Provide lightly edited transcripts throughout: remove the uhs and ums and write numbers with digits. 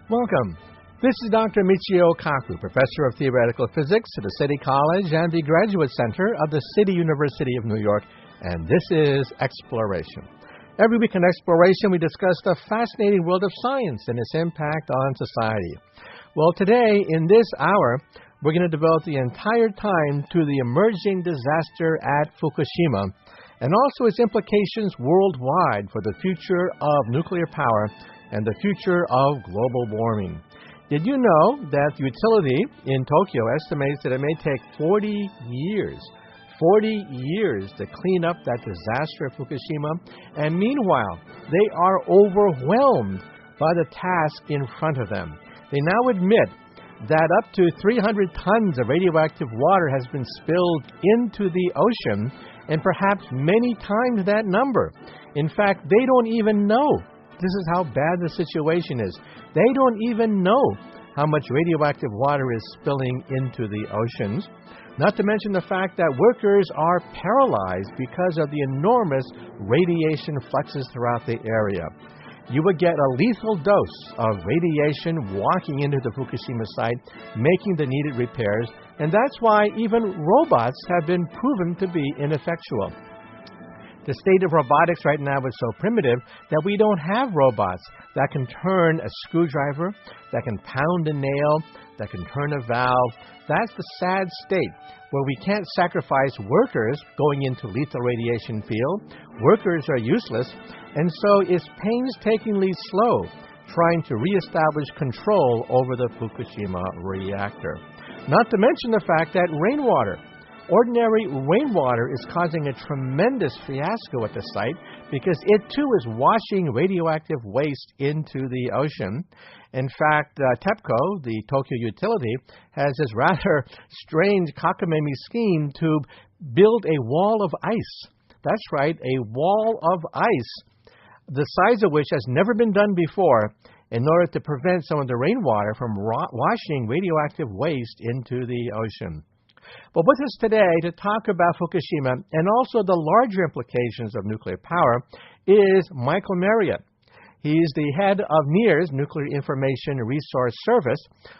Welcome. This is Dr. Michio Kaku, Professor of Theoretical Physics at the City College and the Graduate Center of the City University of New York, and this is Exploration. Every week in Exploration, we discuss the fascinating world of science and its impact on society. Well, today, in this hour, we're going to devote the entire time to the emerging disaster at Fukushima and also its implications worldwide for the future of nuclear power and the future of global warming. Did you know that the utility in Tokyo estimates that it may take 40 years to clean up that disaster at Fukushima? And meanwhile, they are overwhelmed by the task in front of them. They now admit that up to 300 tons of radioactive water has been spilled into the ocean, and perhaps many times that number. In fact, they don't even know. This is how bad the situation is. They don't even know how much radioactive water is spilling into the oceans. Not to mention the fact that workers are paralyzed because of the enormous radiation fluxes throughout the area. You would get a lethal dose of radiation walking into the Fukushima site, making the needed repairs, and that's why even robots have been proven to be ineffectual. The state of robotics right now is so primitive that we don't have robots that can turn a screwdriver, that can pound a nail, that can turn a valve. That's the sad state where we can't sacrifice workers going into lethal radiation field. Workers are useless, and so it's painstakingly slow trying to reestablish control over the Fukushima reactor. Not to mention the fact that ordinary rainwater is causing a tremendous fiasco at the site because it too is washing radioactive waste into the ocean. In fact, TEPCO, the Tokyo utility, has this rather strange cockamamie scheme to build a wall of ice. That's right, a wall of ice, the size of which has never been done before, in order to prevent some of the rainwater from washing radioactive waste into the ocean. But with us today to talk about Fukushima and also the larger implications of nuclear power is Michael Marriott. He's the head of NIRS, Nuclear Information Resource Service,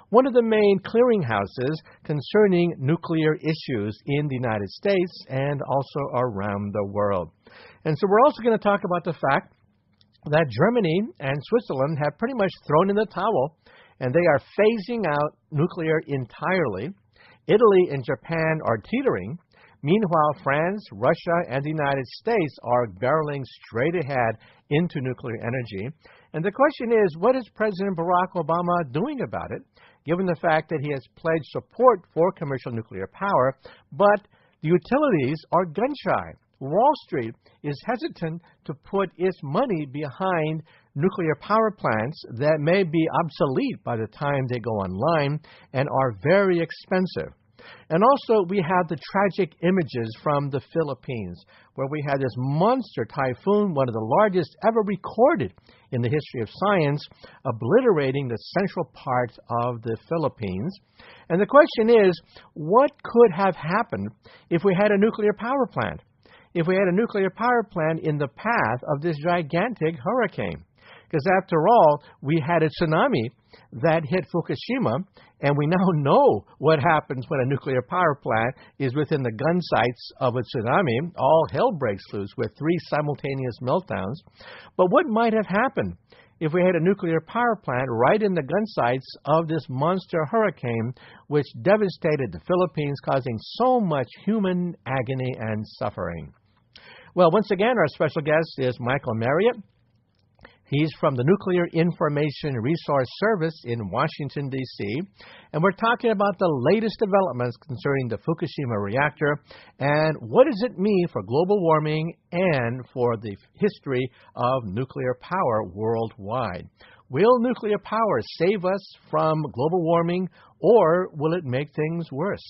one of the main clearinghouses concerning nuclear issues in the United States and also around the world. And so we're also going to talk about the fact that Germany and Switzerland have pretty much thrown in the towel, and they are phasing out nuclear entirely. Italy and Japan are teetering. Meanwhile, France, Russia, and the United States are barreling straight ahead into nuclear energy. And the question is, what is President Barack Obama doing about it, given the fact that he has pledged support for commercial nuclear power, but the utilities are gun-shy? Wall Street is hesitant to put its money behind nuclear power plants that may be obsolete by the time they go online and are very expensive. And also, we have the tragic images from the Philippines, where we had this monster typhoon, one of the largest ever recorded in the history of science, obliterating the central part of the Philippines. And the question is, what could have happened if we had a nuclear power plant? If we had a nuclear power plant in the path of this gigantic hurricane? Because after all, we had a tsunami that hit Fukushima, and we now know what happens when a nuclear power plant is within the gun sights of a tsunami. All hell breaks loose with 3 simultaneous meltdowns. But what might have happened if we had a nuclear power plant right in the gun sights of this monster hurricane, which devastated the Philippines, causing so much human agony and suffering? Well, once again, our special guest is Michael Marriott. He's from the Nuclear Information Resource Service in Washington, D.C., and we're talking about the latest developments concerning the Fukushima reactor and what does it mean for global warming and for the history of nuclear power worldwide. Will nuclear power save us from global warming, or will it make things worse?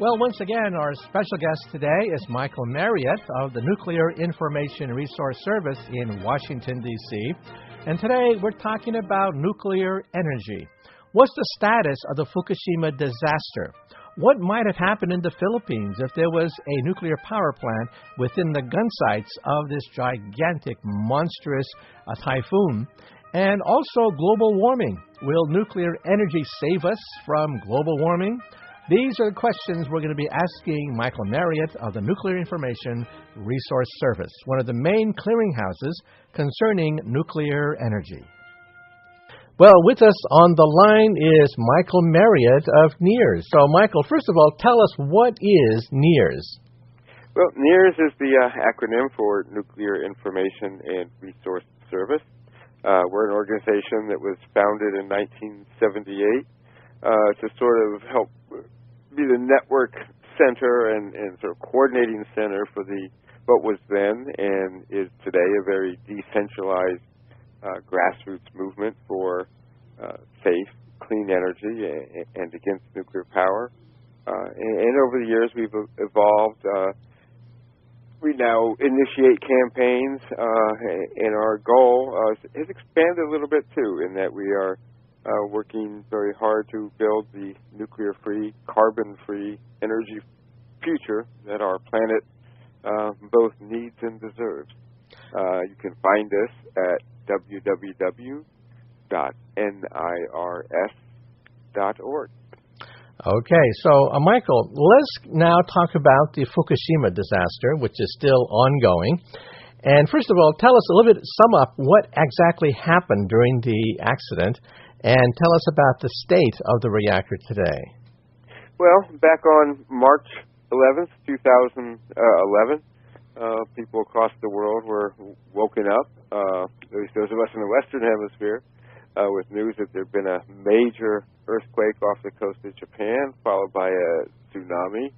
Well, once again, our special guest today is Michael Marriott of the Nuclear Information Resource Service in Washington, D.C. And today we're talking about nuclear energy. What's the status of the Fukushima disaster? what might have happened in the Philippines if there was a nuclear power plant within the gun sights of this gigantic, monstrous typhoon. And also global warming. Will nuclear energy save us from global warming? These are the questions we're going to be asking Michael Marriott of the Nuclear Information Resource Service, one of the main clearinghouses concerning nuclear energy. Well, with us on the line is Michael Marriott of NIRS. So, Michael, first of all, tell us, what is NIRS? Well, NIRS is the acronym for Nuclear Information and Resource Service. We're an organization that was founded in 1978 to sort of help be the network center and sort of coordinating center for what was then and is today a very decentralized grassroots movement for safe, clean energy and against nuclear power. And over the years, we've evolved. We now initiate campaigns, and our goal has expanded a little bit, too, in that we are working very hard to build the nuclear-free, carbon-free energy future that our planet both needs and deserves. You can find us at www.nirs.org. Okay, so Michael, let's now talk about the Fukushima disaster, which is still ongoing. And first of all, tell us a little bit, sum up what exactly happened during the accident, and tell us about the state of the reactor today. Well, back on March 11th, 2011, people across the world were woken up, at least those of us in the Western Hemisphere, with news that there had been a major earthquake off the coast of Japan, followed by a tsunami,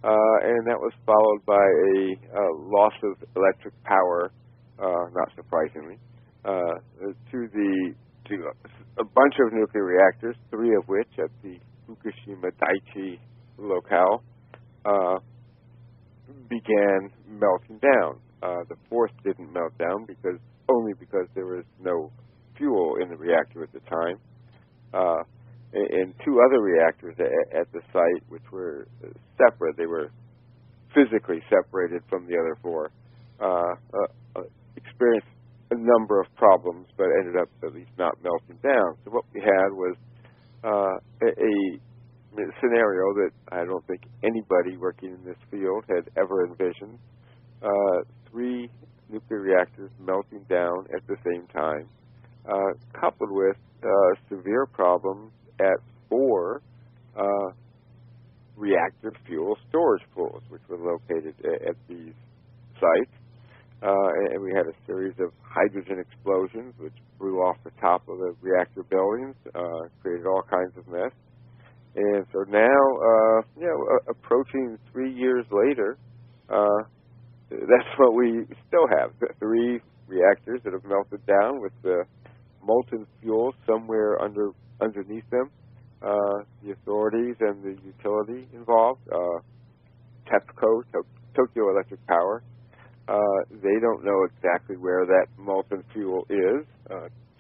and that was followed by a loss of electric power, not surprisingly, to a bunch of nuclear reactors, three of which at the Fukushima Daiichi locale began melting down. The fourth didn't melt down only because there was no fuel in the reactor at the time. And two other reactors at the site, which were separate, they were physically separated from the other four, experienced a number of problems, but ended up at least not melting down. So what we had was a scenario that I don't think anybody working in this field had ever envisioned. Three nuclear reactors melting down at the same time, coupled with severe problems at four reactor fuel storage pools, which were located at these sites. And we had a series of hydrogen explosions, which blew off the top of the reactor buildings, created all kinds of mess. And so now, approaching 3 years later, that's what we still have. The three reactors that have melted down with the molten fuel somewhere underneath them. The authorities and the utility involved, TEPCO, Tokyo Electric Power, they don't know exactly where that molten fuel is,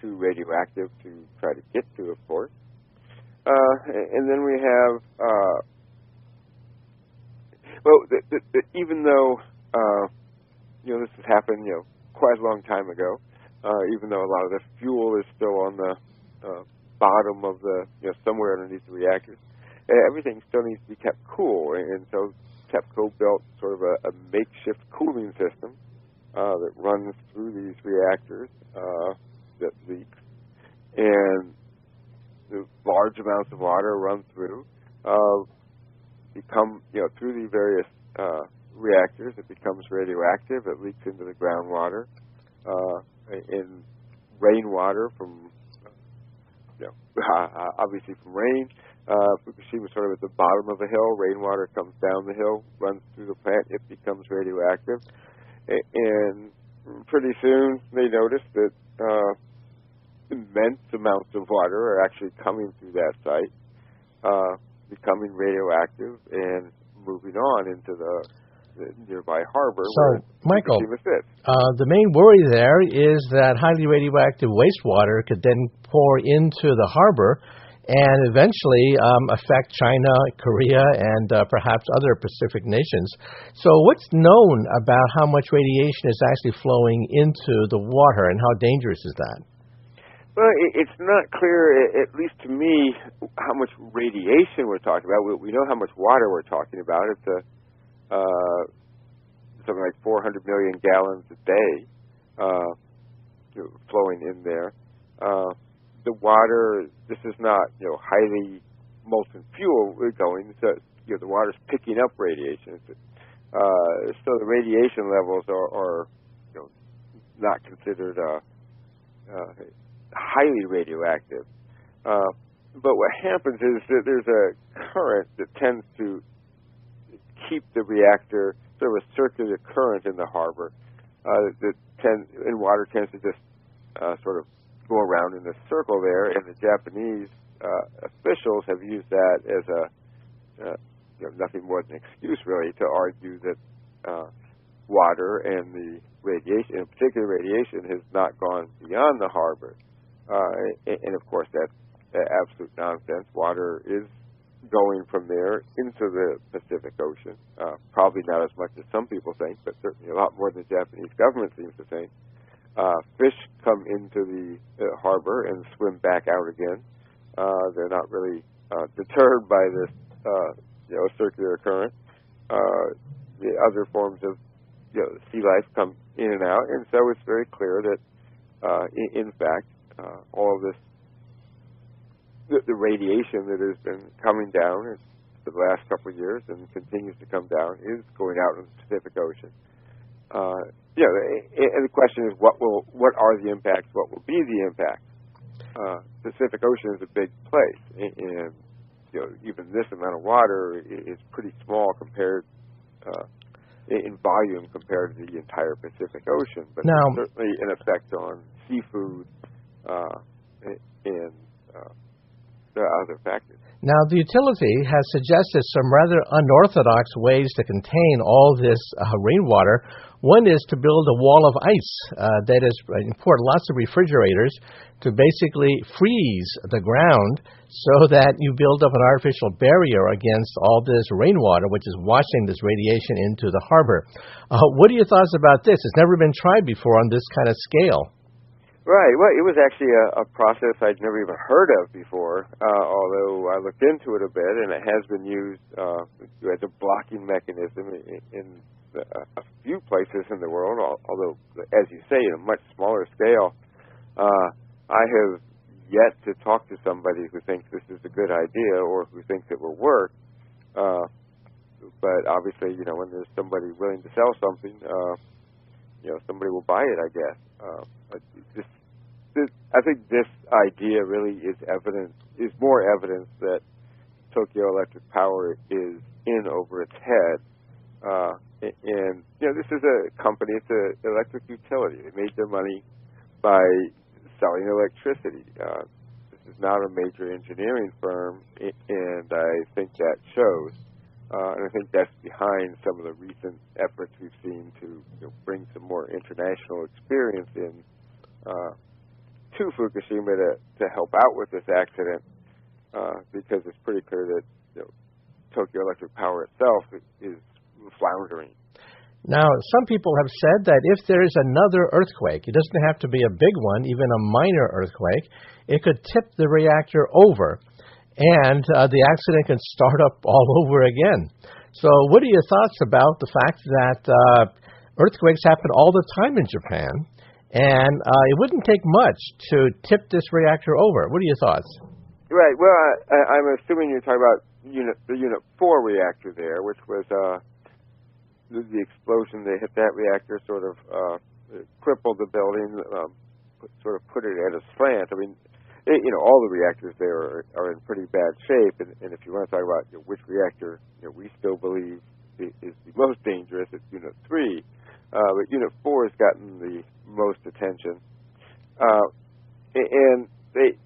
too radioactive to try to get to, of course. And then we have, even though, this has happened, quite a long time ago, even though a lot of the fuel is still on the bottom of the, somewhere underneath the reactors, everything still needs to be kept cool. And so TEPCO built sort of a makeshift cooling system that runs through these reactors that leaks. And the large amounts of water run through, through the various reactors. It becomes radioactive. It leaks into the groundwater. In rainwater from, obviously from rain. Fukushima is sort of at the bottom of a hill. Rainwater comes down the hill, runs through the plant. It becomes radioactive. And pretty soon they noticed that immense amounts of water are actually coming through that site, becoming radioactive and moving on into the nearby harbor where Michael, Fukushima sits. The main worry there is that highly radioactive wastewater could then pour into the harbor, and eventually affect China, Korea, and perhaps other Pacific nations. So what's known about how much radiation is actually flowing into the water, and how dangerous is that? Well, it's not clear, at least to me, how much radiation we're talking about. We know how much water we're talking about. It's something like 400 million gallons a day flowing in there. The water, this is not highly molten fuel going. So the water's picking up radiation. So the radiation levels are not considered highly radioactive. But what happens is that there's a current that tends to keep the reactor, sort of a circular current in the harbor, and water tends to just sort of go around in a circle there, and the Japanese officials have used that as nothing more than an excuse, really, to argue that water and the radiation, in particular radiation, has not gone beyond the harbor. And of course, that's absolute nonsense. Water is going from there into the Pacific Ocean. Probably not as much as some people think, but certainly a lot more than the Japanese government seems to think. Fish come into the harbor and swim back out again. They're not really deterred by this, circular current. The other forms of sea life come in and out, and so it's very clear that, in fact, all of this, the radiation that has been coming down for the last couple of years and continues to come down is going out in the Pacific Ocean. And the question is, what are the impacts? What will be the impact? Pacific Ocean is a big place, and even this amount of water is pretty small compared in volume compared to the entire Pacific Ocean. But there's certainly an effect on seafood and other factors. Now, the utility has suggested some rather unorthodox ways to contain all this rainwater. One is to build a wall of ice, that is, import lots of refrigerators to basically freeze the ground so that you build up an artificial barrier against all this rainwater, which is washing this radiation into the harbor. What are your thoughts about this? It's never been tried before on this kind of scale. Right. Well, it was actually a process I'd never even heard of before, although I looked into it a bit, and it has been used as a blocking mechanism in a few places in the world, although, as you say, in a much smaller scale. I have yet to talk to somebody who thinks this is a good idea or who thinks it will work. But obviously, when there's somebody willing to sell something, somebody will buy it, I guess. I think this idea really is more evidence that Tokyo Electric Power is in over its head. And this is a company, it's an electric utility. They made their money by selling electricity. This is not a major engineering firm, and I think that shows. And I think that's behind some of the recent efforts we've seen to bring some more international experience in to Fukushima to help out with this accident, because it's pretty clear that Tokyo Electric Power itself is floundering. Now, some people have said that if there is another earthquake, it doesn't have to be a big one, even a minor earthquake, it could tip the reactor over, and the accident can start up all over again. So what are your thoughts about the fact that earthquakes happen all the time in Japan, and it wouldn't take much to tip this reactor over? What are your thoughts? Right. Well, I'm assuming you're talking about the Unit 4 reactor there, which was the explosion that hit that reactor sort of crippled the building, sort of put it at a slant. I mean, all the reactors there are in pretty bad shape, and if you want to talk about which reactor we still believe is the most dangerous, it's Unit 3. But Unit 4 has gotten the most attention, and they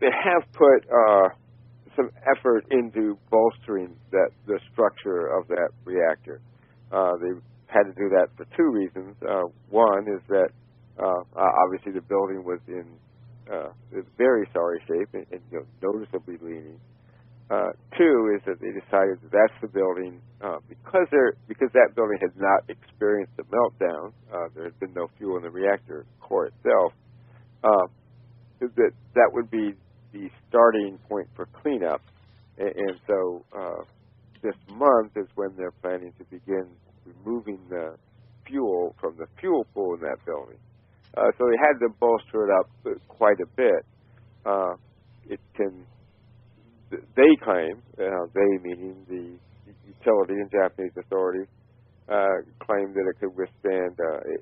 have put some effort into bolstering the structure of that reactor. They had to do that for two reasons. One is that obviously the building was in is very sorry shape and noticeably leaning. Two is that they decided that that's the building because that building had not experienced a meltdown. There had been no fuel in the reactor core itself. That would be the starting point for cleanup, and so this month is when they're planning to begin removing the fuel from the fuel pool in that building. So they had to bolster it up quite a bit. They claim, they meaning the utility and Japanese authorities, claim that it could withstand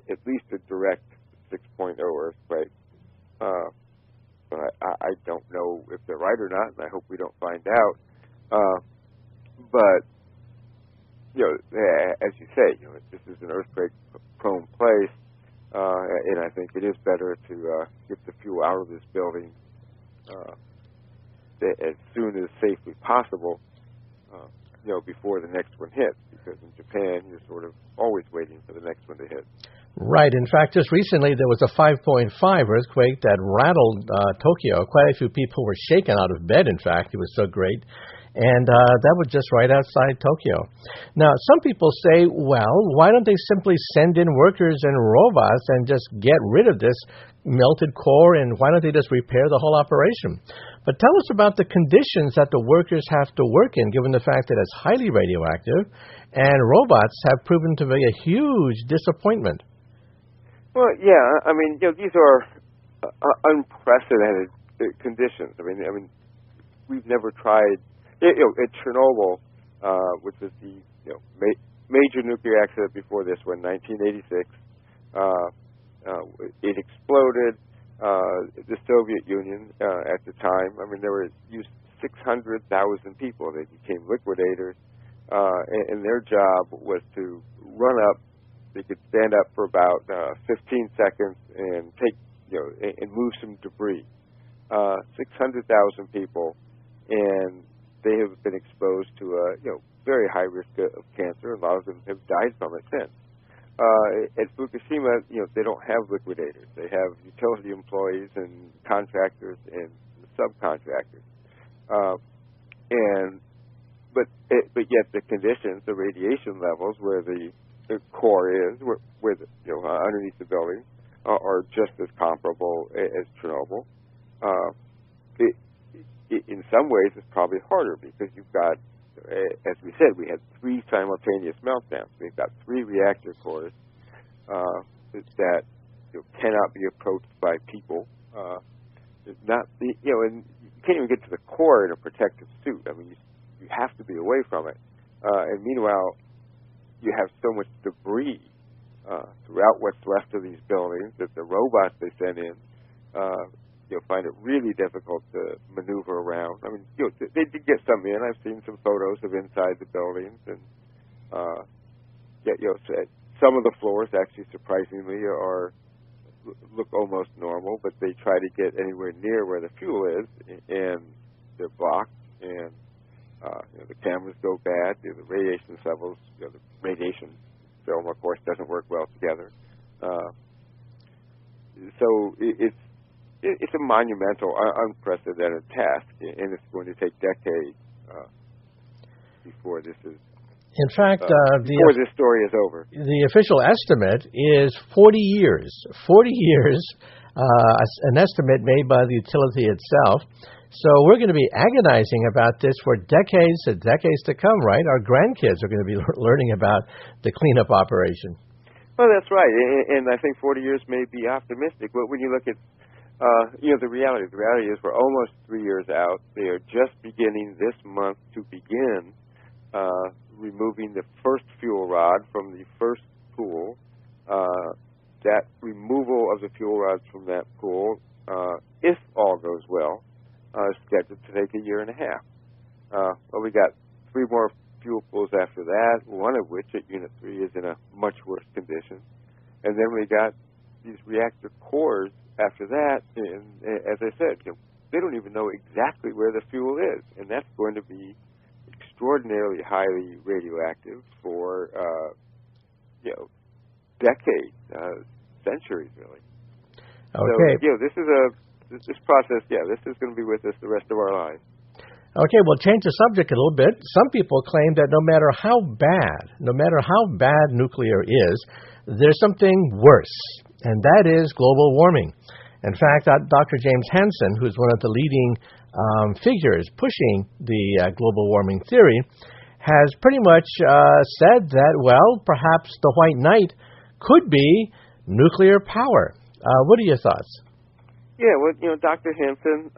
at least a direct 6.0 earthquake. But I don't know if they're right or not, and I hope we don't find out. But as you say, this is an earthquake-prone place, and I think it is better to get the fuel out of this building as soon as safely possible, before the next one hits, because in Japan, you're sort of always waiting for the next one to hit. Right. In fact, just recently there was a 5.5 earthquake that rattled Tokyo. Quite a few people were shaken out of bed, in fact. It was so great. And that was just right outside Tokyo. Now, some people say, well, why don't they simply send in workers and robots and just get rid of this melted core, and why don't they just repair the whole operation? But tell us about the conditions that the workers have to work in, given the fact that it's highly radioactive, and robots have proven to be a huge disappointment. Well, yeah, I mean, these are unprecedented conditions. I mean, we've never tried. At Chernobyl, which was the major nuclear accident before this one, 1986, it exploded. The Soviet Union at the time, I mean, there were used 600,000 people. They became liquidators, and their job was to run up. They could stand up for about 15 seconds and take, and move some debris. 600,000 people, and they have been exposed to a very high risk of cancer. A lot of them have died from it since. At Fukushima, they don't have liquidators. They have utility employees and contractors and subcontractors. But yet the conditions, the radiation levels where the core is, where underneath the building, are just as comparable as Chernobyl. In some ways, it's probably harder because you've got, as we said, we had 3 simultaneous meltdowns. We've got 3 reactor cores that cannot be approached by people. And you can't even get to the core in a protective suit. I mean, you have to be away from it. And meanwhile, you have so much debris throughout what's left of these buildings that the robots they send in find it really difficult to maneuver around. I mean, they did get some in. I've seen some photos of inside the buildings, and some of the floors actually surprisingly look almost normal, but they try to get anywhere near where the fuel is, and they're blocked, and the cameras go bad. The radiation levels, the radiation film, of course, doesn't work well together. So it's a monumental, unprecedented task, and it's going to take decades before this is. In fact, before this story is over. The official estimate is 40 years. 40 years, an estimate made by the utility itself. So we're going to be agonizing about this for decades and decades to come, right? Our grandkids are going to be learning about the cleanup operation. Well, that's right, and I think 40 years may be optimistic, but when you look at the reality is we're almost 3 years out. They are just beginning this month to begin removing the first fuel rod from the first pool. That removal of the fuel rods from that pool, if all goes well, is scheduled to take a year and a half. Well, we got 3 more fuel pools after that, one of which at Unit 3 is in a much worse condition. And then we got these reactor cores after that, and as I said, they don't even know exactly where the fuel is, and that's going to be extraordinarily highly radioactive for decades, centuries, really. Okay. So, this is this process, this is going to be with us the rest of our lives. Okay, we'll change the subject a little bit. Some people claim that no matter how bad nuclear is, there's something worse, and that is global warming. In fact, Dr. James Hansen, who's one of the leading figures pushing the global warming theory, has pretty much said that, well, perhaps the white knight could be nuclear power. What are your thoughts? Yeah, well, Dr. Hansen,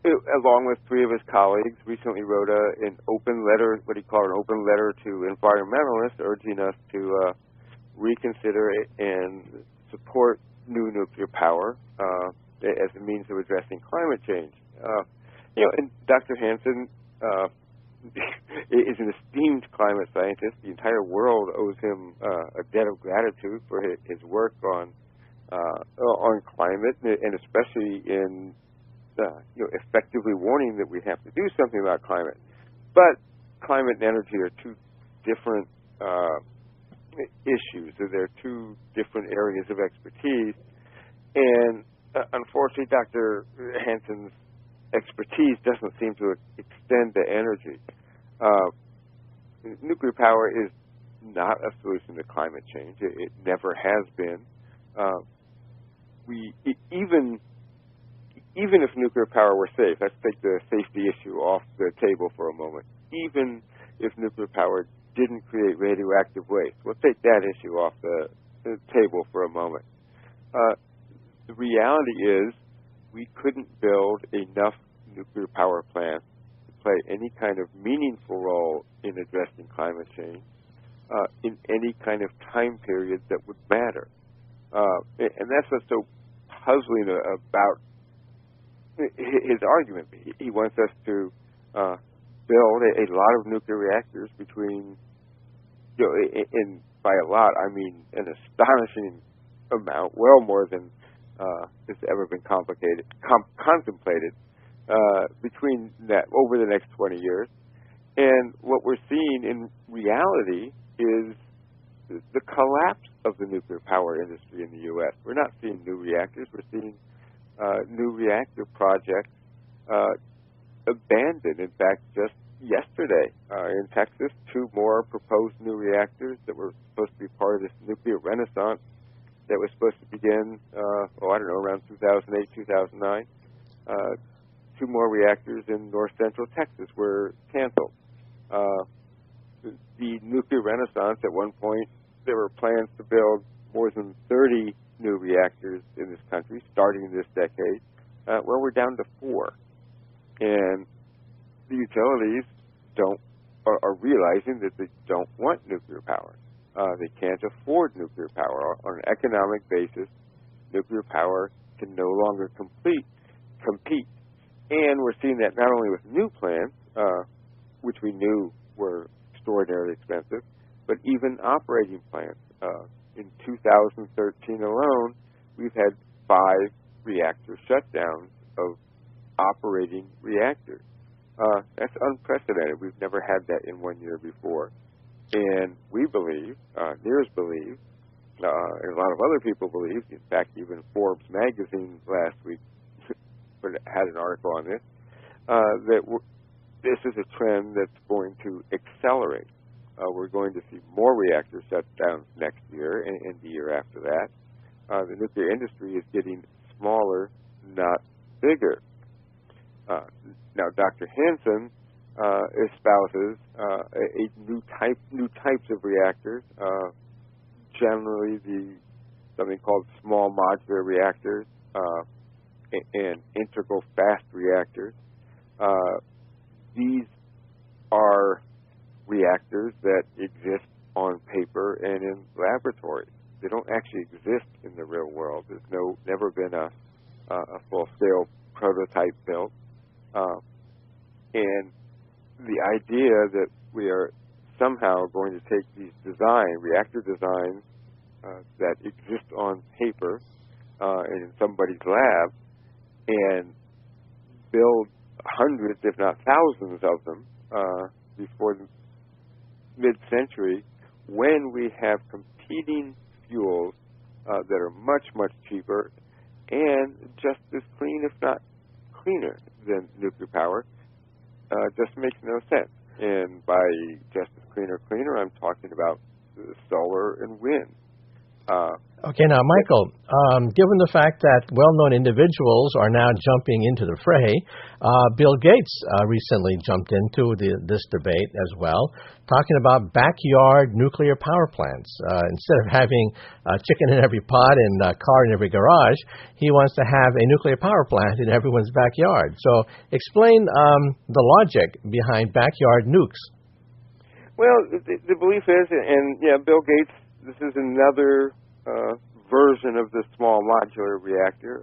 along with three of his colleagues, recently wrote an open letter, what he called an open letter to environmentalists, urging us to reconsider and support new nuclear power as a means of addressing climate change. And Dr. Hansen is an esteemed climate scientist. The entire world owes him a debt of gratitude for his work on climate, and especially in effectively warning that we have to do something about climate. But climate and energy are two different issues. They're two different areas of expertise. And unfortunately, Dr. Hansen's expertise doesn't seem to extend to energy. Nuclear power is not a solution to climate change. It never has been. Even if nuclear power were safe, let's take the safety issue off the table for a moment. Even if nuclear power didn't create radioactive waste, we'll take that issue off the table for a moment. The reality is we couldn't build enough nuclear power plants to play any kind of meaningful role in addressing climate change in any kind of time period that would matter. And that's what's so puzzling about his argument. He wants us to build a lot of nuclear reactors between, and by a lot, I mean an astonishing amount, well more than has ever been contemplated between that over the next 20 years. And what we're seeing in reality is the collapse of the nuclear power industry in the U.S. We're not seeing new reactors. We're seeing new reactor projects abandoned. In fact, just yesterday in Texas, 2 more proposed new reactors that were supposed to be part of this nuclear renaissance that was supposed to begin, around 2008, 2009. 2 more reactors in north central Texas were canceled. The nuclear renaissance, at one point, there were plans to build more than 30 new reactors in this country starting this decade. We're down to 4. And the utilities are realizing that they don't want nuclear power. They can't afford nuclear power. On an economic basis, nuclear power can no longer compete. And we're seeing that not only with new plants, which we knew were extraordinarily expensive, but even operating plants. In 2013 alone, we've had 5 reactor shutdowns of operating reactors. That's unprecedented. We've never had that in 1 year before. And we believe, NEARS believes, and a lot of other people believe, in fact, even Forbes magazine last week had an article on this, that this is a trend that's going to accelerate. We're going to see more reactor shutdowns next year and the year after that. The nuclear industry is getting smaller, not bigger. Now, Dr. Hansen espouses new types of reactors, generally something called small modular reactors and integral fast reactors. These are reactors that exist on paper and in laboratories. They don't actually exist in the real world. There's never been a full-scale prototype built. And the idea that we are somehow going to take these reactor designs that exist on paper and in somebody's lab and build hundreds, if not thousands of them before the mid-century, when we have competing fuels that are much, much cheaper and just as clean, if not cleaner, than nuclear power, just makes no sense. And by just as cleaner, I'm talking about solar and wind. Okay, now, Michael, given the fact that well-known individuals are now jumping into the fray, Bill Gates recently jumped into this debate as well, talking about backyard nuclear power plants. Instead of having a chicken in every pot and a car in every garage, he wants to have a nuclear power plant in everyone's backyard. So explain the logic behind backyard nukes. Well, the belief is, and Bill Gates, this is another version of the small modular reactor.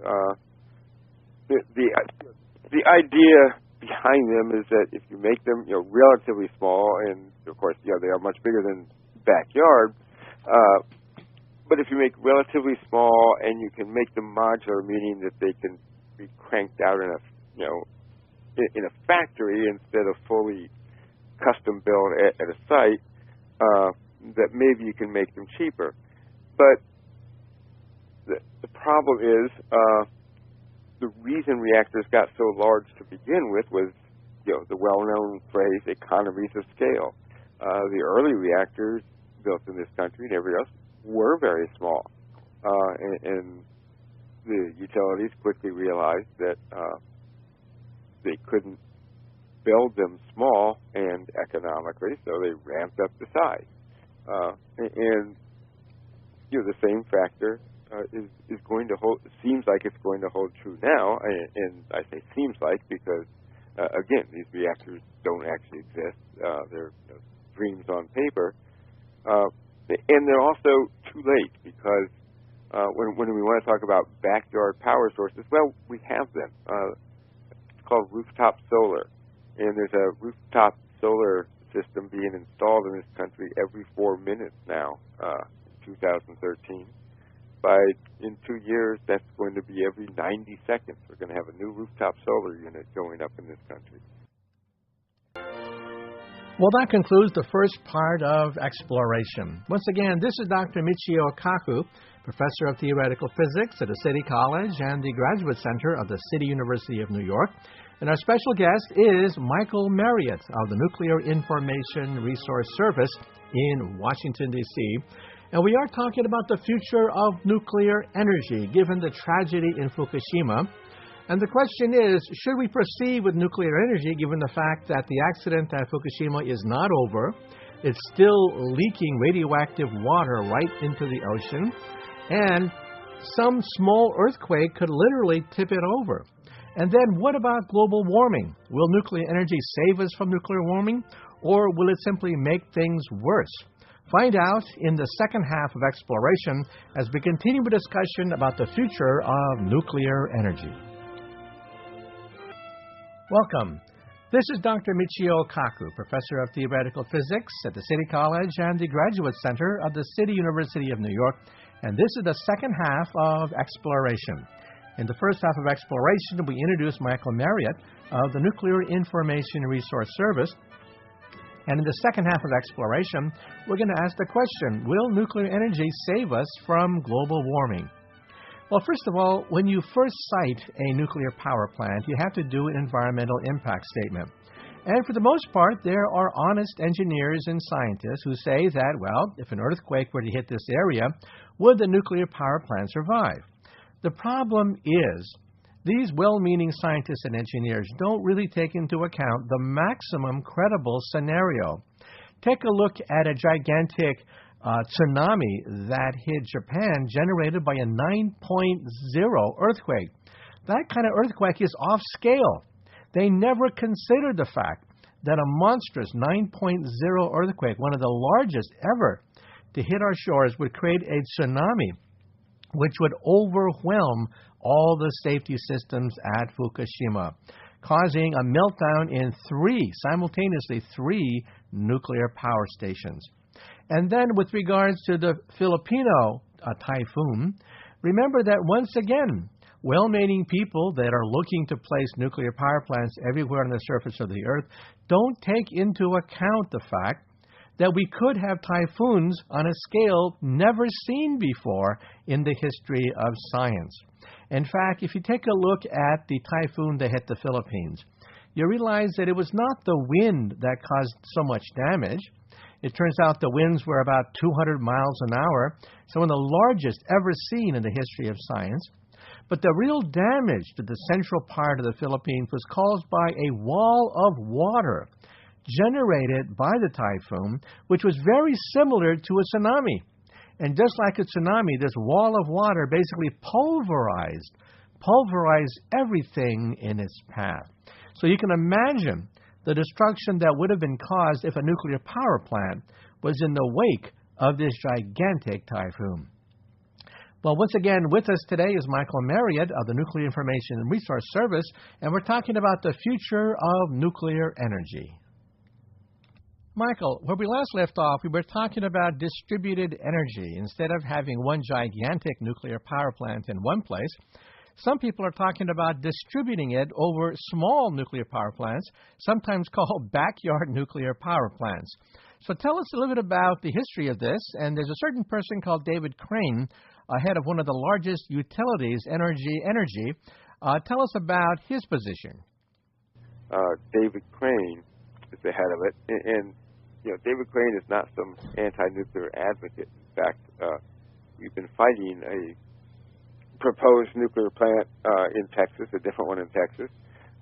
The idea behind them is that if you make them, relatively small, and of course, they are much bigger than backyard. But if you make relatively small and you can make them modular, meaning that they can be cranked out in a factory instead of fully custom built at a site, that maybe you can make them cheaper. But the problem is the reason reactors got so large to begin with was, the well-known phrase economies of scale. The early reactors built in this country and everywhere else were very small, and the utilities quickly realized that they couldn't build them small and economically, so they ramped up the size. And the same factor is going to hold. Seems like it's going to hold true now, and I say seems like because again, these reactors don't actually exist. They're dreams on paper, and they're also too late because when we want to talk about backyard power sources, well, we have them. It's called rooftop solar, and there's a rooftop solar system being installed in this country every 4 minutes now. 2013. In 2 years, that's going to be every 90 seconds. We're going to have a new rooftop solar unit going up in this country. Well, that concludes the first part of Exploration. Once again, this is Dr. Michio Kaku, Professor of Theoretical Physics at the City College and the Graduate Center of the City University of New York. And our special guest is Michael Marriott of the Nuclear Information Resource Service in Washington, D.C., and we are talking about the future of nuclear energy, given the tragedy in Fukushima. And the question is, should we proceed with nuclear energy, given the fact that the accident at Fukushima is not over? It's still leaking radioactive water right into the ocean. And some small earthquake could literally tip it over. And then what about global warming? Will nuclear energy save us from nuclear warming, or will it simply make things worse? Find out in the second half of Exploration as we continue a discussion about the future of nuclear energy. Welcome. This is Dr. Michio Kaku, Professor of Theoretical Physics at the City College and the Graduate Center of the City University of New York, and this is the second half of Exploration. In the first half of Exploration, we introduced Michael Marriott of the Nuclear Information Resource Service. And in the second half of Exploration, we're going to ask the question, will nuclear energy save us from global warming? Well, first of all, when you first site a nuclear power plant, you have to do an environmental impact statement. And for the most part, there are honest engineers and scientists who say that, well, if an earthquake were to hit this area, would the nuclear power plant survive? The problem is, these well-meaning scientists and engineers don't really take into account the maximum credible scenario. Take a look at a gigantic tsunami that hit Japan, generated by a 9.0 earthquake. That kind of earthquake is off scale. They never considered the fact that a monstrous 9.0 earthquake, one of the largest ever to hit our shores, would create a tsunami which would overwhelm all the safety systems at Fukushima, causing a meltdown in simultaneously three nuclear power stations. And then with regards to the Filipino typhoon, remember that once again, well-meaning people that are looking to place nuclear power plants everywhere on the surface of the earth don't take into account the fact that we could have typhoons on a scale never seen before in the history of science. In fact, if you take a look at the typhoon that hit the Philippines, you realize that it was not the wind that caused so much damage. It turns out the winds were about 200 miles an hour, so one of the largest ever seen in the history of science. But the real damage to the central part of the Philippines was caused by a wall of water generated by the typhoon, which was very similar to a tsunami. And just like a tsunami, this wall of water basically pulverized everything in its path. So you can imagine the destruction that would have been caused if a nuclear power plant was in the wake of this gigantic typhoon. Well, once again, with us today is Michael Marriott of the Nuclear Information and Resource Service, and we're talking about the future of nuclear energy. Michael, where we last left off, we were talking about distributed energy. Instead of having one gigantic nuclear power plant in one place, some people are talking about distributing it over small nuclear power plants, sometimes called backyard nuclear power plants. So tell us a little bit about the history of this. And there's a certain person called David Crane, head of one of the largest utilities, Energy. Tell us about his position. David Crane is the head of it. And you know, David Crane is not some anti-nuclear advocate. In fact, we've been fighting a proposed nuclear plant in Texas, a different one in Texas,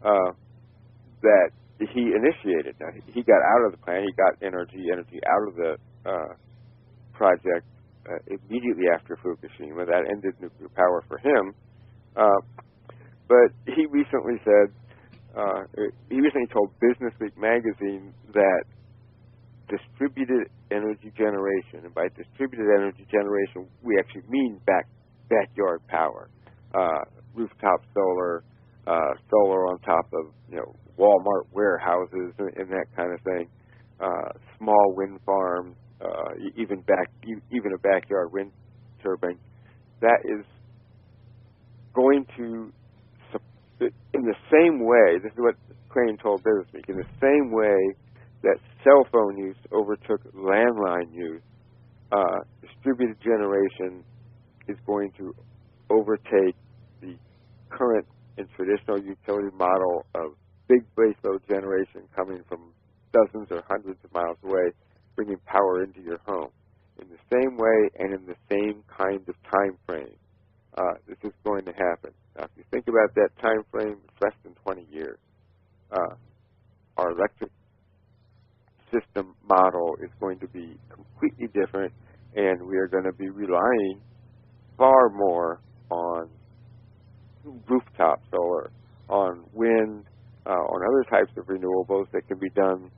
that he initiated. Now, he got out of the plant. He got energy out of the project immediately after Fukushima. That ended nuclear power for him. But he recently said, he recently told Business Week magazine that distributed energy generation, and by distributed energy generation, we actually mean backyard power, rooftop solar, solar on top of Walmart warehouses and that kind of thing, small wind farms, even a backyard wind turbine. That is going to, in the same way, this is what Crane told Business Week, in the same way that cell phone use overtook landline use, distributed generation is going to overtake the current and traditional utility model of big baseload generation coming from dozens or hundreds of miles away, bringing power into your home. In the same way and in the same kind of time frame, this is going to happen. Now, if you think about that time frame, it's less than 20 years. Our electric system model is going to be completely different, and we are going to be relying far more on rooftop solar, on wind, on other types of renewables that can be done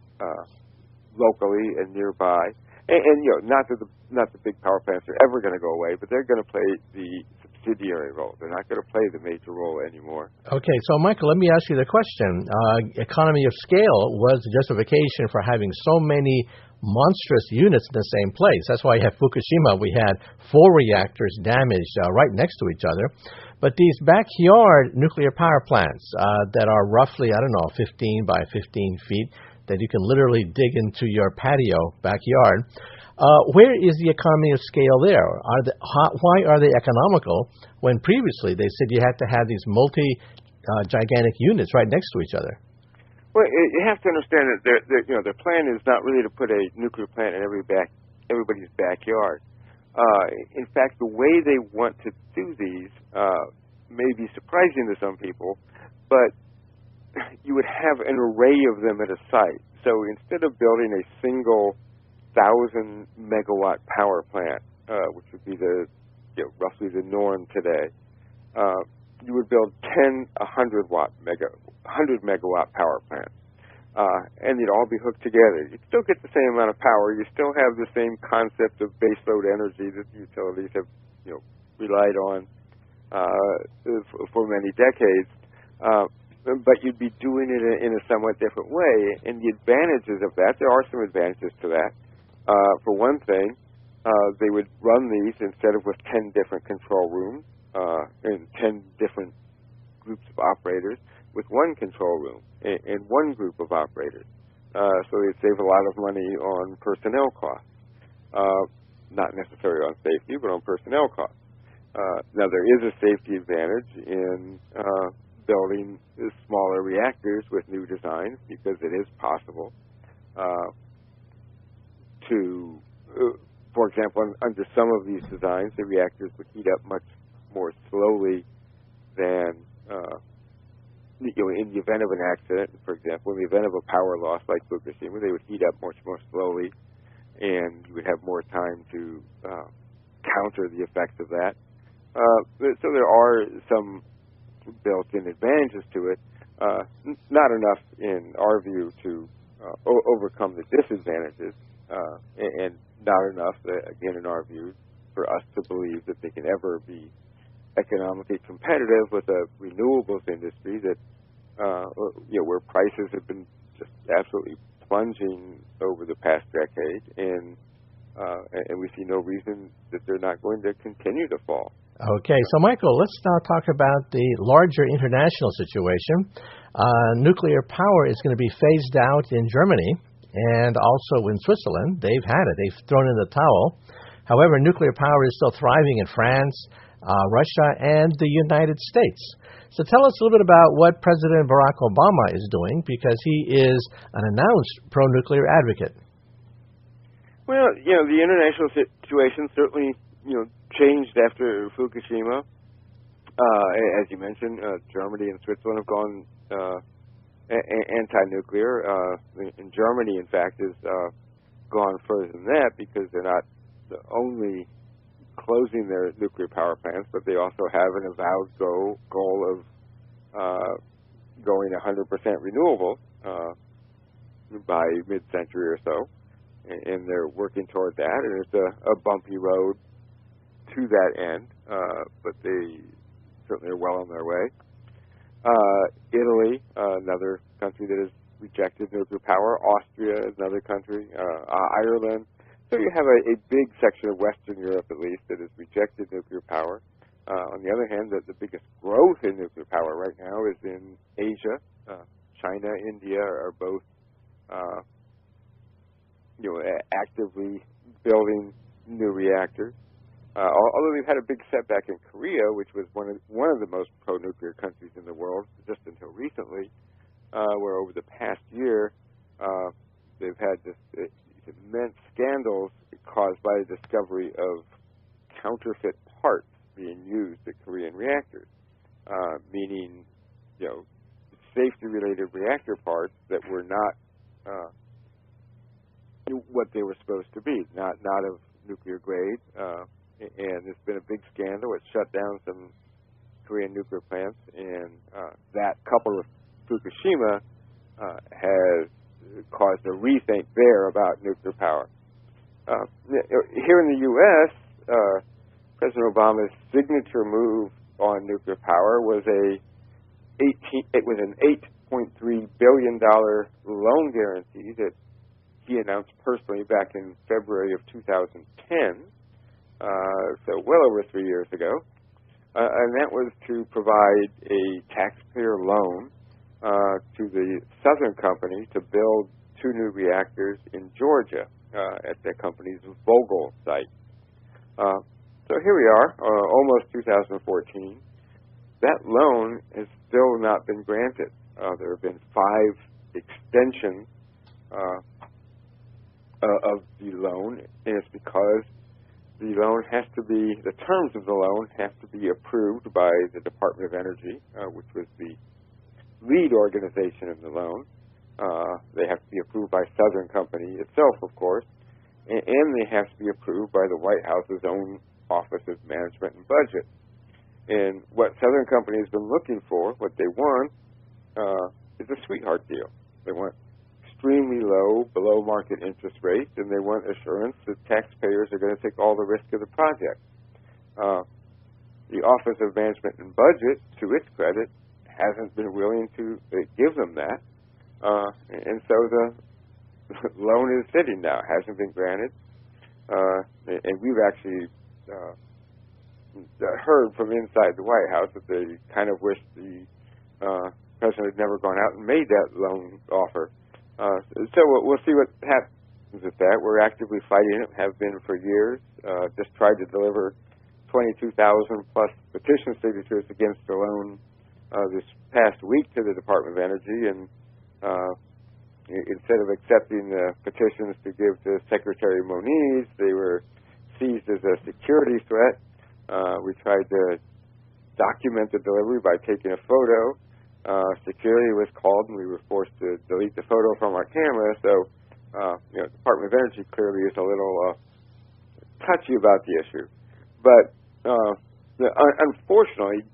locally and nearby. And not that the big power plants are ever going to go away, but they're going to play the subsidiary role. They're not going to play the major role anymore. Okay, so Michael, let me ask you the question. Economy of scale was the justification for having so many monstrous units in the same place. That's why at Fukushima we had 4 reactors damaged right next to each other. But these backyard nuclear power plants that are roughly, 15 by 15 feet, that you can literally dig into your patio backyard, where is the economy of scale there? Why are they economical when previously they said you had to have these gigantic units right next to each other? Well, you have to understand that their plan is not really to put a nuclear plant in everybody's backyard. In fact, the way they want to do these may be surprising to some people, but you would have an array of them at a site. So instead of building a single 1,000-megawatt power plant, which would be roughly the norm today, you would build 10 100-megawatt power plants, and they'd all be hooked together. You'd still get the same amount of power. You still have the same concept of baseload energy that the utilities have relied on for many decades. But you'd be doing it in a somewhat different way. And the advantages of that, there are some advantages to that. For one thing, they would run these instead of with 10 different control rooms and 10 different groups of operators, with one control room and one group of operators. So they'd save a lot of money on personnel costs. Not necessarily on safety, but on personnel costs. Now, there is a safety advantage in building smaller reactors with new designs because it is possible to, for example, under some of these designs, the reactors would heat up much more slowly than, in the event of an accident, for example, in the event of a power loss like Fukushima, they would heat up much more slowly, and you would have more time to counter the effects of that. So there are some built-in advantages to it, not enough, in our view, to overcome the disadvantages, and not enough, again, in our view, for us to believe that they can ever be economically competitive with a renewables industry that, where prices have been just absolutely plunging over the past decade, and we see no reason that they're not going to continue to fall. Okay, so Michael, let's now talk about the larger international situation. Nuclear power is going to be phased out in Germany and also in Switzerland. They've had it. They've thrown in the towel. However, nuclear power is still thriving in France, Russia, and the United States. So tell us a little bit about what President Barack Obama is doing, because he is an announced pro-nuclear advocate. Well, the international situation certainly, changed after Fukushima. As you mentioned, Germany and Switzerland have gone anti-nuclear. And Germany, in fact, has gone further than that, because they're not only closing their nuclear power plants, but they also have an avowed goal of going 100% renewable by mid-century or so. And they're working toward that, and it's a bumpy road to that end, but they certainly are well on their way. Italy, another country that has rejected nuclear power. Austria is another country. Ireland. So you have a big section of Western Europe, at least, that has rejected nuclear power. On the other hand, the biggest growth in nuclear power right now is in Asia. China, India are both actively building new reactors. Although they've had a big setback in Korea, which was one of the most pro-nuclear countries in the world just until recently, where over the past year they've had this immense scandals caused by the discovery of counterfeit parts being used at Korean reactors, meaning safety-related reactor parts that were not what they were supposed to be, not of nuclear grade. And there's been a big scandal. It shut down some Korean nuclear plants, and that, coupled with Fukushima, has caused a rethink there about nuclear power. Here in the U.S., President Obama's signature move on nuclear power was an $8.3 billion loan guarantee that he announced personally back in February of 2010. So well over 3 years ago, and that was to provide a taxpayer loan to the Southern Company to build 2 new reactors in Georgia at the company's Vogtle site. So here we are, almost 2014. That loan has still not been granted. There have been 5 extensions of the loan, and it's because the loan has to be, the terms of the loan have to be approved by the Department of Energy, which was the lead organization in the loan. They have to be approved by Southern Company itself, of course, and they have to be approved by the White House's own Office of Management and Budget. And what Southern Company has been looking for, what they want, is a sweetheart deal. They want extremely low, below market interest rates, and they want assurance that taxpayers are going to take all the risk of the project. The Office of Management and Budget, to its credit, hasn't been willing to give them that, and so the loan is sitting now, hasn't been granted, and we've actually heard from inside the White House that they kind of wish the president had never gone out and made that loan offer. So we'll see what happens with that. We're actively fighting it, have been for years. Just tried to deliver 22,000 plus petition signatures against the loan this past week to the Department of Energy, and instead of accepting the petitions to give to Secretary Moniz, they were seized as a security threat. We tried to document the delivery by taking a photo. Security was called, and we were forced to delete the photo from our camera. So, the Department of Energy clearly is a little touchy about the issue. But unfortunately,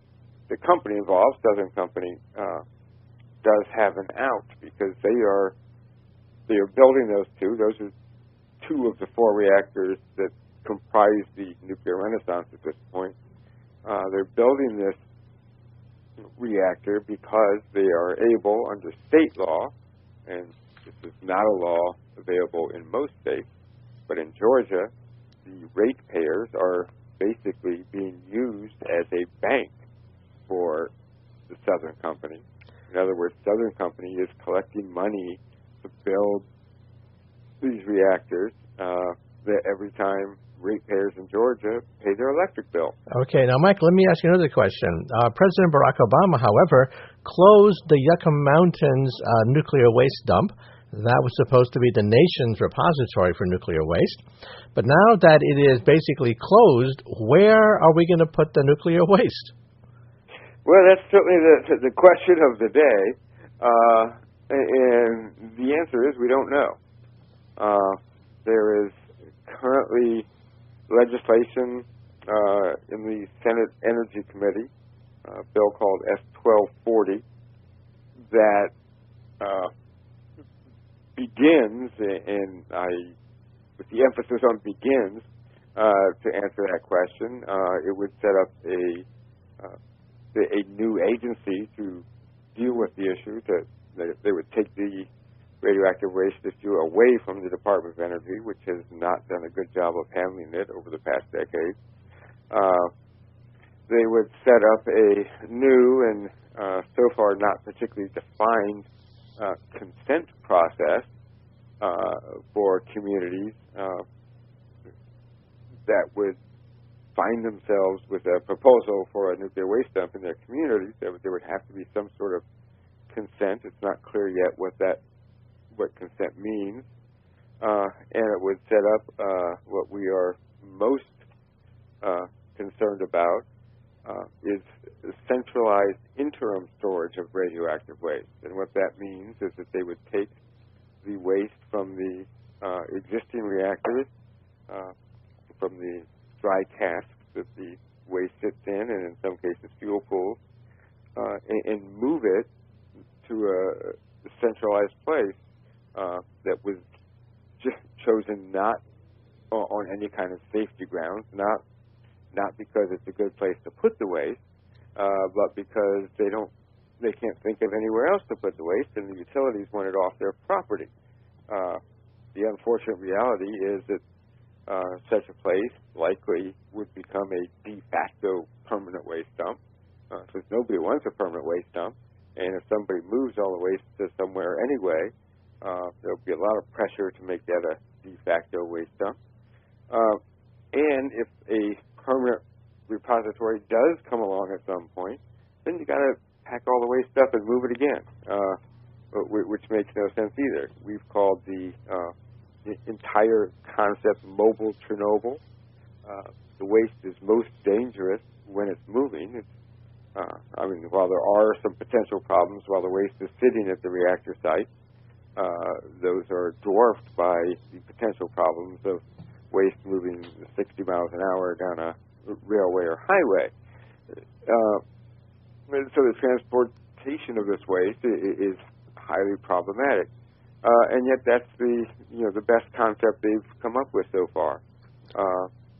the company involved, Southern Company, does have an out because they are building those two. Those are two of the four reactors that comprise the nuclear renaissance at this point. They're building this reactor because they are able, under state law, and this is not a law available in most states, but in Georgia, the ratepayers are basically being used as a bank for the Southern Company. In other words, Southern Company is collecting money to build these reactors that every time ratepayers in Georgia pay their electric bill. Okay, now, Mike, let me ask you another question. President Barack Obama, however, closed the Yucca Mountains nuclear waste dump. That was supposed to be the nation's repository for nuclear waste. But now that it is basically closed, where are we going to put the nuclear waste? Well, that's certainly the question of the day. And the answer is we don't know. There is currently legislation in the Senate Energy Committee, a bill called S-1240, that begins, and with the emphasis on begins, to answer that question, it would set up a new agency to deal with the issue. They would take the radioactive waste issue away from the Department of Energy, which has not done a good job of handling it over the past decade. They would set up a new and so far not particularly defined consent process for communities that would find themselves with a proposal for a nuclear waste dump in their communities. There would have to be some sort of consent. It's not clear yet what consent means. And it would set up what we are most concerned about is centralized interim storage of radioactive waste. And what that means is that they would take the waste from the existing reactors, from the dry casks that the waste sits in, and in some cases fuel pools, and move it to a centralized place that was just chosen not on any kind of safety grounds, not because it's a good place to put the waste, but because they can't think of anywhere else to put the waste, and the utilities want it off their property. The unfortunate reality is that such a place likely would become a de facto permanent waste dump, because nobody wants a permanent waste dump, and if somebody moves all the waste to somewhere anyway, there'll be a lot of pressure to make that a de facto waste dump. And if a permanent repository does come along at some point, then you got to pack all the waste up and move it again, which makes no sense either. We've called the entire concept mobile Chernobyl. The waste is most dangerous when it's moving. While there are some potential problems while the waste is sitting at the reactor site, those are dwarfed by the potential problems of waste moving 60 miles an hour down a railway or highway. So the transportation of this waste is highly problematic, and yet that's the best concept they've come up with so far.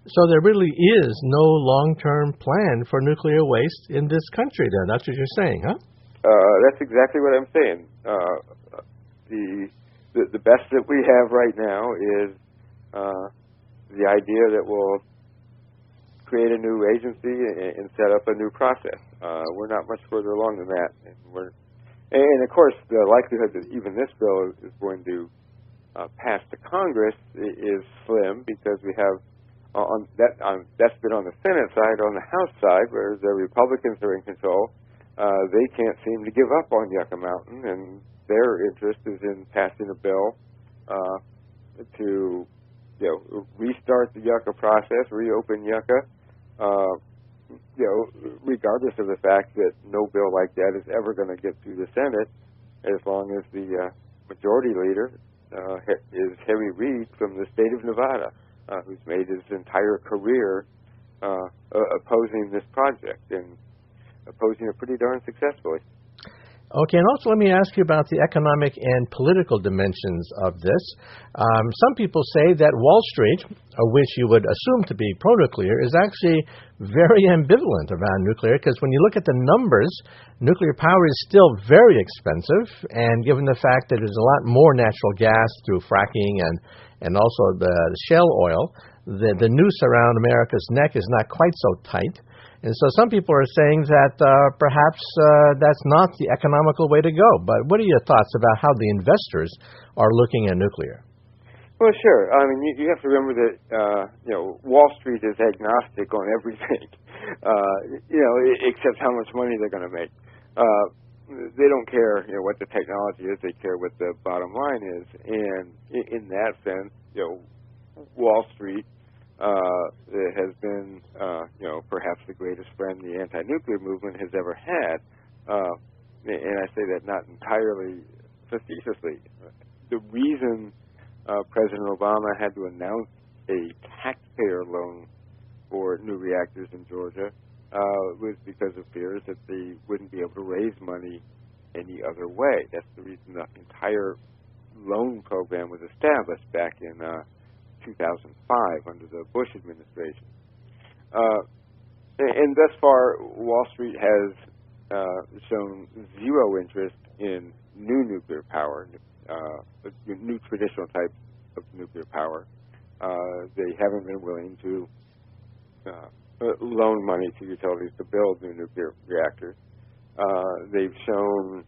So there really is no long-term plan for nuclear waste in this country then. That's what you're saying, huh? That's exactly what I'm saying. The best that we have right now is the idea that we'll create a new agency and set up a new process. We're not much further along than that. And of course, the likelihood that even this bill is going to pass the Congress is slim, because we have That's been on the Senate side. On the House side, where the Republicans are in control, they can't seem to give up on Yucca Mountain, and their interest is in passing a bill to restart the Yucca process, reopen Yucca, regardless of the fact that no bill like that is ever going to get through the Senate, as long as the majority leader is Harry Reid from the state of Nevada, who's made his entire career opposing this project and opposing it pretty darn successfully. Okay, and also let me ask you about the economic and political dimensions of this. Some people say that Wall Street, which you would assume to be pro-nuclear, is actually very ambivalent around nuclear, because when you look at the numbers, nuclear power is still very expensive, and given the fact that there's a lot more natural gas through fracking and also the shale oil, the noose around America's neck is not quite so tight. And so some people are saying that perhaps that's not the economical way to go. But what are your thoughts about how the investors are looking at nuclear? Well, sure. I mean, you have to remember that Wall Street is agnostic on everything, except how much money they're going to make. They don't care, what the technology is. They care what the bottom line is. And in that sense, Wall Street has been, perhaps the greatest friend the anti-nuclear movement has ever had. And I say that not entirely facetiously. The reason President Obama had to announce a taxpayer loan for new reactors in Georgia was because of fears that they wouldn't be able to raise money any other way. That's the reason the entire loan program was established back in 2005 under the Bush administration. And thus far, Wall Street has shown zero interest in new nuclear power, new traditional types of nuclear power. They haven't been willing to loan money to utilities to build new nuclear reactors. They've shown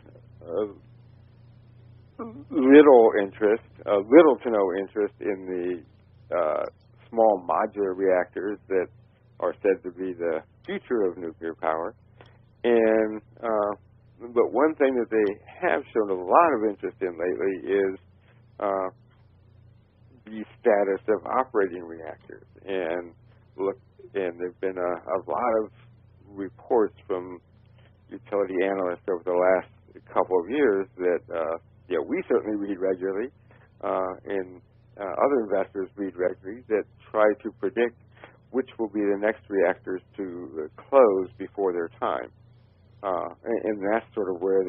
little to no interest in the small modular reactors that are said to be the future of nuclear power. And but one thing that they have shown a lot of interest in lately is the status of operating reactors. And there've been a lot of reports from utility analysts over the last couple of years that we certainly read regularly, and other investors read regularly, that try to predict which will be the next reactors to close before their time. And that's sort of where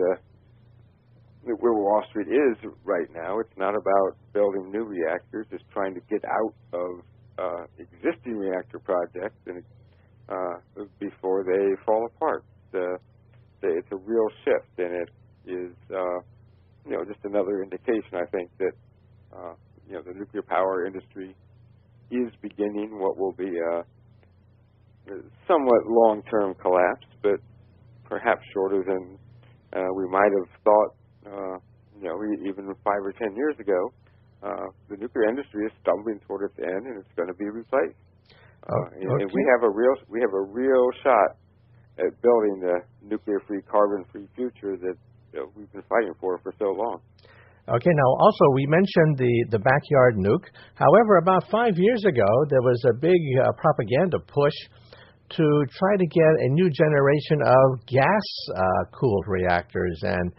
Wall Street is right now. It's not about building new reactors; it's trying to get out of existing reactor projects and before they fall apart. It's a real shift, and it is just another indication, I think, that the nuclear power industry is beginning what will be a somewhat long-term collapse, but perhaps shorter than we might have thought, even 5 or 10 years ago. The nuclear industry is stumbling toward its end, and it's going to be replaced. Okay. And we have a real shot at building the nuclear-free, carbon-free future that we've been fighting for so long. Okay, now also we mentioned the backyard nuke. However, about 5 years ago, there was a big propaganda push to try to get a new generation of gas-cooled reactors and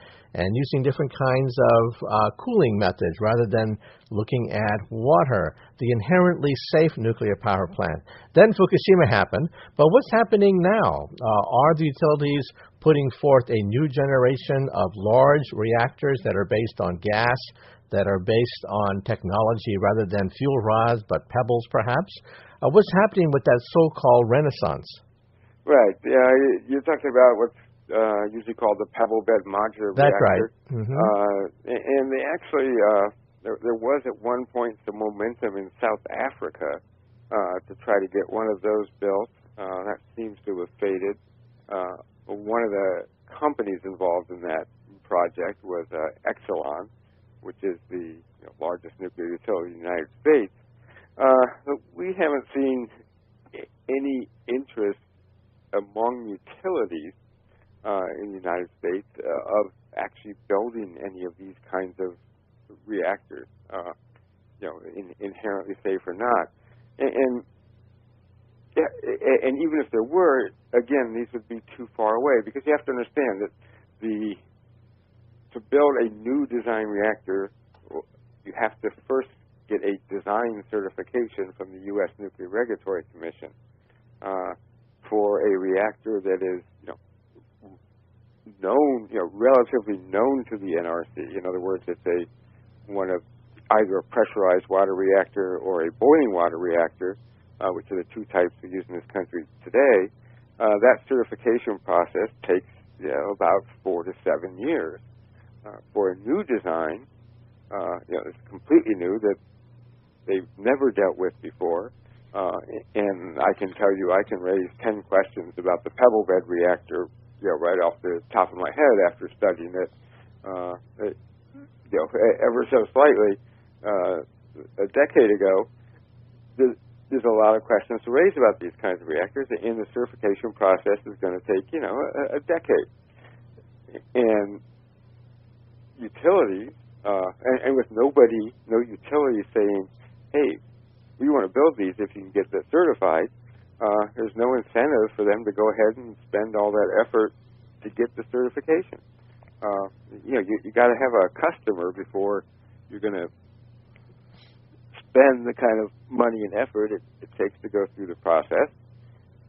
using different kinds of cooling methods rather than looking at water, the inherently safe nuclear power plant. Then Fukushima happened, but what's happening now? Are the utilities putting forth a new generation of large reactors that are based on gas, that are based on technology rather than fuel rods, but pebbles perhaps? What's happening with that so-called renaissance? Right. You're talking about what's usually called the pebble bed modular That's reactor. Right. Mm-hmm. And they actually, there was at one point some momentum in South Africa to try to get one of those built. That seems to have faded. One of the companies involved in that project was Exelon, which is the largest nuclear utility in the United States. We haven't seen any interest among utilities in the United States of actually building any of these kinds of reactors, inherently safe or not. And even if there were, again, these would be too far away, because you have to understand that to build a new design reactor, you have to first get a design certification from the U.S. Nuclear Regulatory Commission for a reactor that is, known, relatively known to the NRC. In other words, it's one of either a pressurized water reactor or a boiling water reactor, which are the two types we use in this country today. That certification process takes about 4 to 7 years. For a new design, it's completely new that they've never dealt with before. And I can tell you, I can raise 10 questions about the pebble bed reactor, right off the top of my head after studying it, ever so slightly a decade ago. There's a lot of questions to raise about these kinds of reactors, and the certification process is going to take, a decade. And utilities, and with no utility saying, hey, we want to build these if you can get that certified, there's no incentive for them to go ahead and spend all that effort to get the certification. You got to have a customer before you're going to spend the kind of money and effort it takes to go through the process.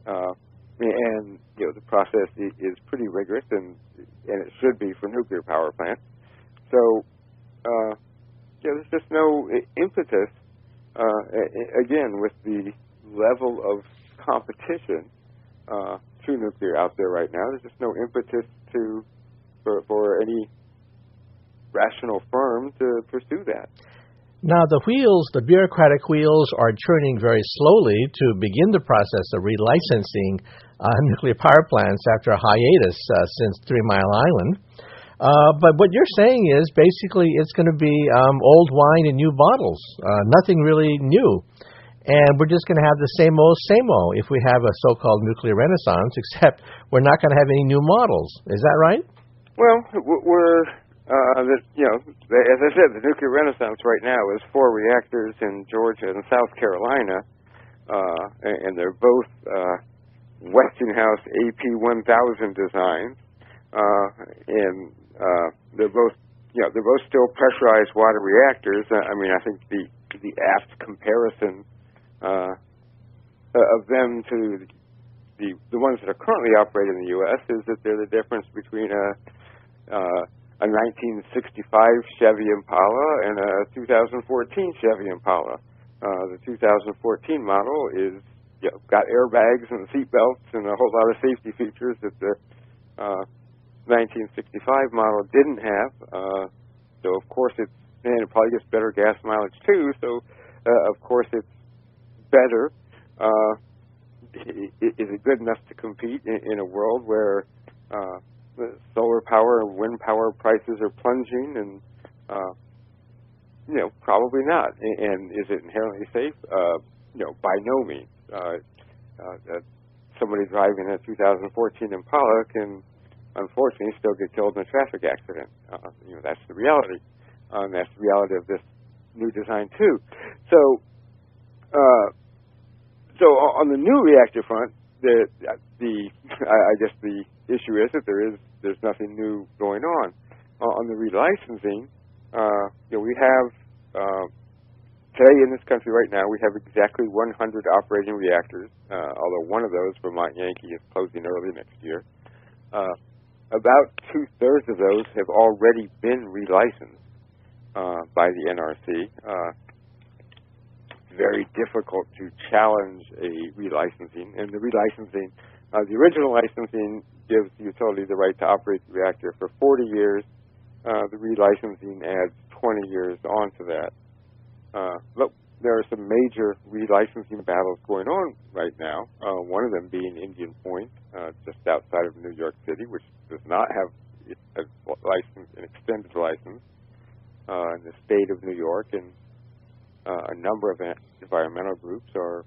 And the process is pretty rigorous, and it should be for nuclear power plants. So there's just no impetus. Again, with the level of competition to nuclear out there right now, there's just no impetus for any rational firm to pursue that. Now, the bureaucratic wheels are turning very slowly to begin the process of relicensing nuclear power plants after a hiatus since 3 Mile Island. But what you're saying is basically it's going to be old wine in new bottles, nothing really new. And we're just going to have the same old if we have a so-called nuclear renaissance, except we're not going to have any new models. Is that right? Well, as I said, the nuclear renaissance right now is 4 reactors in Georgia and South Carolina, and they're both Westinghouse AP1000 designs, and they're both still pressurized water reactors. I think the apt comparison of them to the ones that are currently operating in the U.S. is that they're the difference between a 1965 Chevy Impala and a 2014 Chevy Impala. The 2014 model is got airbags and seat belts and a whole lot of safety features that the 1965 model didn't have. So of course it probably gets better gas mileage too. So of course it's better. Is it good enough to compete in a world where solar power and wind power prices are plunging? And probably not. And is it inherently safe? By no means. Somebody driving a 2014 Impala can unfortunately still get killed in a traffic accident. That's the reality. And that's the reality of this new design too. So on the new reactor front, I guess the issue is that there's nothing new going on. On the relicensing, we have today in this country right now we have exactly 100 operating reactors. Although one of those, Vermont Yankee, is closing early next year. About 2/3 of those have already been relicensed by the NRC. Very difficult to challenge a relicensing. And the relicensing, the original licensing gives the utility the right to operate the reactor for 40 years. The relicensing adds 20 years onto that. But there are some major relicensing battles going on right now, one of them being Indian Point, just outside of New York City, which does not have an extended license in the state of New York, and a number of environmental groups are,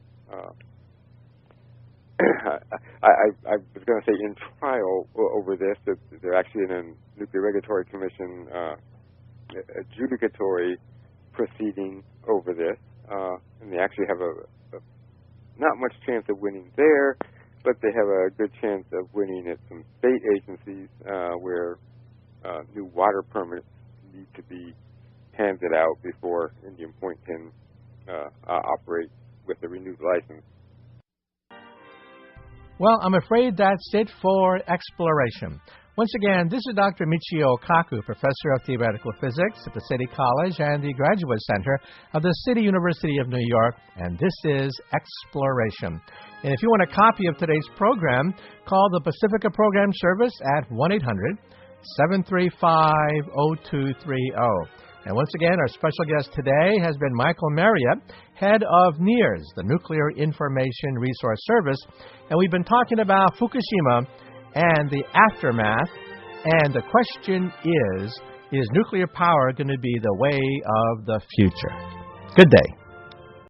I was going to say in trial over this. That they're actually in a Nuclear Regulatory Commission adjudicatory proceeding over this, and they actually have a not much chance of winning there, but they have a good chance of winning at some state agencies where new water permits need to be handed out before Indian Point can operate with a renewed license. Well, I'm afraid that's it for exploration. Once again, this is Dr. Michio Kaku, Professor of Theoretical Physics at the City College and the Graduate Center of the City University of New York, and this is Exploration. And if you want a copy of today's program, call the Pacifica Program Service at 1-800-735-0230. And once again, our special guest today has been Michael Marriott, head of NIRS, the Nuclear Information Resource Service, and we've been talking about Fukushima and the aftermath, and the question is nuclear power going to be the way of the future? Good day.